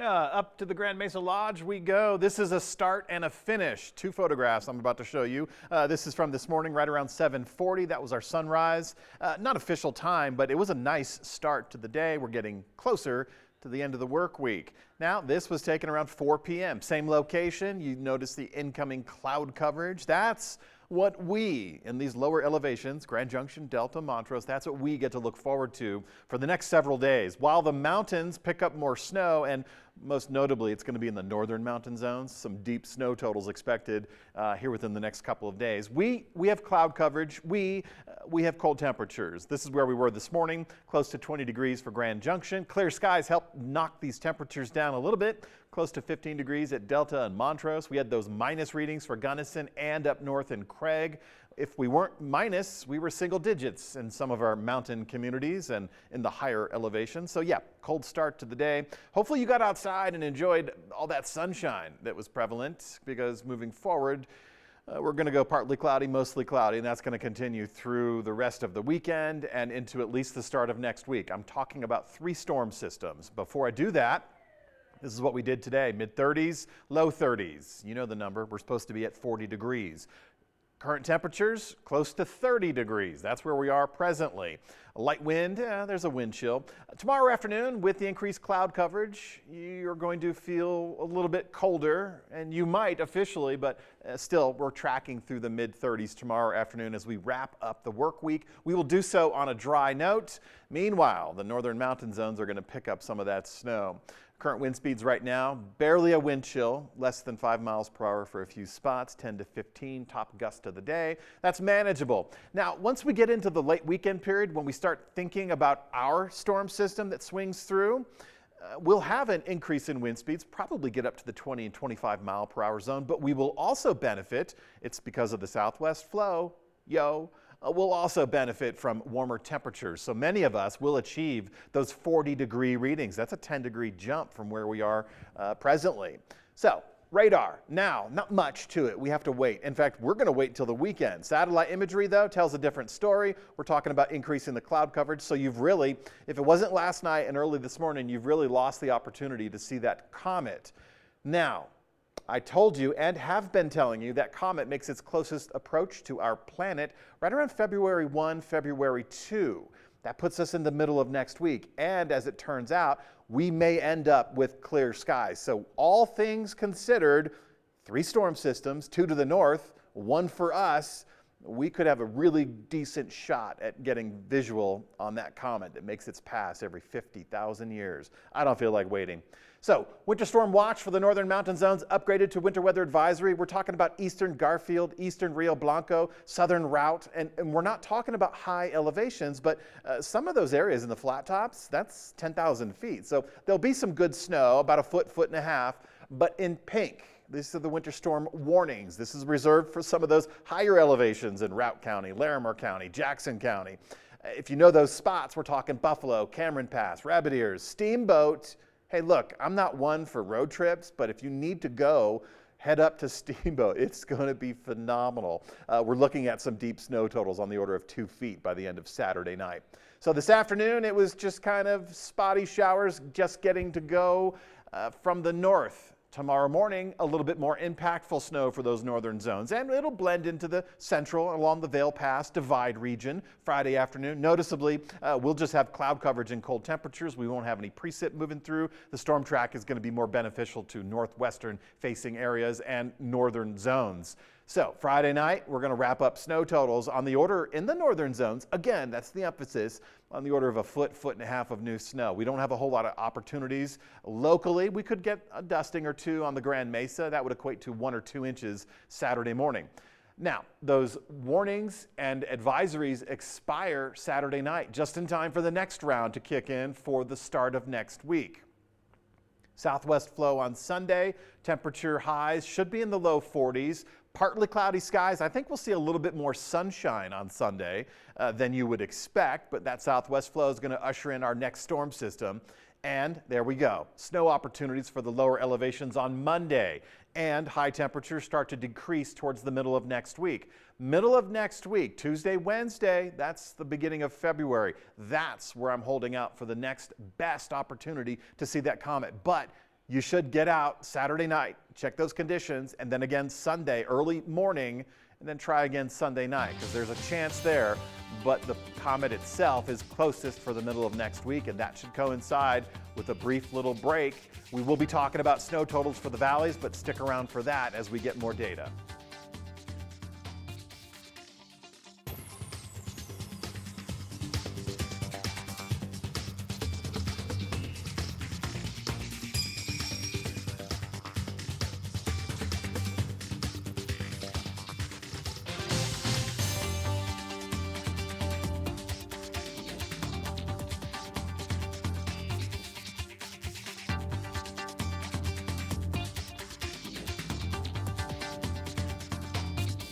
Up to the Grand Mesa Lodge we go. This is a start and a finish. Two photographs I'm about to show you. This is from this morning right around 7:40. That was our sunrise. Not official time, but it was a nice start to the day. We're getting closer to the end of the work week. Now, this was taken around 4 p.m. Same location. You notice the incoming cloud coverage. That's what we, in these lower elevations, Grand Junction, Delta, Montrose, that's what we get to look forward to for the next several days. While the mountains pick up more snow, and most notably, it's going to be in the northern mountain zones, some deep snow totals expected here within the next couple of days. We have cloud coverage. We have cold temperatures. This is where we were this morning, close to 20 degrees for Grand Junction. Clear skies help knock these temperatures down a little bit, close to 15 degrees at Delta and Montrose. We had those minus readings for Gunnison and up north in Craig. If we weren't minus, we were single digits in some of our mountain communities and in the higher elevations. So yeah, cold start to the day. Hopefully you got outside and enjoyed all that sunshine that was prevalent, because moving forward, we're going to go partly cloudy, mostly cloudy, and that's going to continue through the rest of the weekend and into at least the start of next week. I'm talking about 3 storm systems. Before I do that, this is what we did today: mid-30s, low 30s. You know the number. We're supposed to be at 40 degrees. Current temperatures close to 30 degrees. That's where we are presently. A light wind, there's a wind chill. Tomorrow afternoon, with the increased cloud coverage, you're going to feel a little bit colder, and you might officially, but still, we're tracking through the mid-30s tomorrow afternoon as we wrap up the work week. We will do so on a dry note. Meanwhile, the northern mountain zones are going to pick up some of that snow. Current wind speeds right now, barely a wind chill, less than 5 miles per hour for a few spots, 10 to 15, top gust of the day. That's manageable. Now, once we get into the late weekend period, when we start thinking about our storm system that swings through, we'll have an increase in wind speeds, probably get up to the 20 and 25 mile per hour zone, but we will also benefit. It's because of the southwest flow. We'll also benefit from warmer temperatures. So many of us will achieve those 40-degree readings. That's a 10-degree jump from where we are presently. So radar, now, not much to it. We have to wait. In fact, we're going to wait until the weekend. Satellite imagery, though, tells a different story. We're talking about increasing the cloud coverage. So you've really, if it wasn't last night and early this morning, you've really lost the opportunity to see that comet. Now, I told you and have been telling you that comet makes its closest approach to our planet right around February 1, February 2. That puts us in the middle of next week. And as it turns out, we may end up with clear skies. So all things considered, 3 storm systems, 2 to the north, 1 for us. We could have a really decent shot at getting visual on that comet that makes its pass every 50,000 years. I don't feel like waiting. So, winter storm watch for the northern mountain zones upgraded to winter weather advisory. We're talking about eastern Garfield, eastern Rio Blanco, southern Route, and we're not talking about high elevations, but some of those areas in the flat tops, that's 10,000 feet. So there'll be some good snow, about a foot, foot and a half, but in pink. These are the winter storm warnings. This is reserved for some of those higher elevations in Routt County, Larimer County, Jackson County. If you know those spots, we're talking Buffalo, Cameron Pass, Rabbit Ears, Steamboat. Hey, look, I'm not one for road trips, but if you need to go, head up to Steamboat. It's going to be phenomenal. We're looking at some deep snow totals on the order of 2 feet by the end of Saturday night. So this afternoon, it was just kind of spotty showers just getting to go from the north. Tomorrow morning, a little bit more impactful snow for those northern zones, and it'll blend into the central along the Vail Pass Divide region Friday afternoon. Noticeably, we'll just have cloud coverage and cold temperatures. We won't have any precip moving through. The storm track is going to be more beneficial to northwestern facing areas and northern zones. So Friday night, we're going to wrap up snow totals on the order in the northern zones. Again, that's the emphasis, on the order of a foot, foot and a half of new snow. We don't have a whole lot of opportunities locally. We could get a dusting or 2 on the Grand Mesa. That would equate to 1 or 2 inches Saturday morning. Now, those warnings and advisories expire Saturday night, just in time for the next round to kick in for the start of next week. Southwest flow on Sunday, temperature highs should be in the low 40s. Partly cloudy skies. I think we'll see a little bit more sunshine on Sunday than you would expect, but that southwest flow is going to usher in our next storm system. And there we go. Snow opportunities for the lower elevations on Monday. And high temperatures start to decrease towards the middle of next week. Middle of next week, Tuesday, Wednesday, that's the beginning of February. That's where I'm holding out for the next best opportunity to see that comet. But You should get out Saturday night, check those conditions, and then again Sunday early morning, and then try again Sunday night, because there's a chance there. But the comet itself is closest for the middle of next week, and that should coincide with a brief little break. We will be talking about snow totals for the valleys, but stick around for that as we get more data.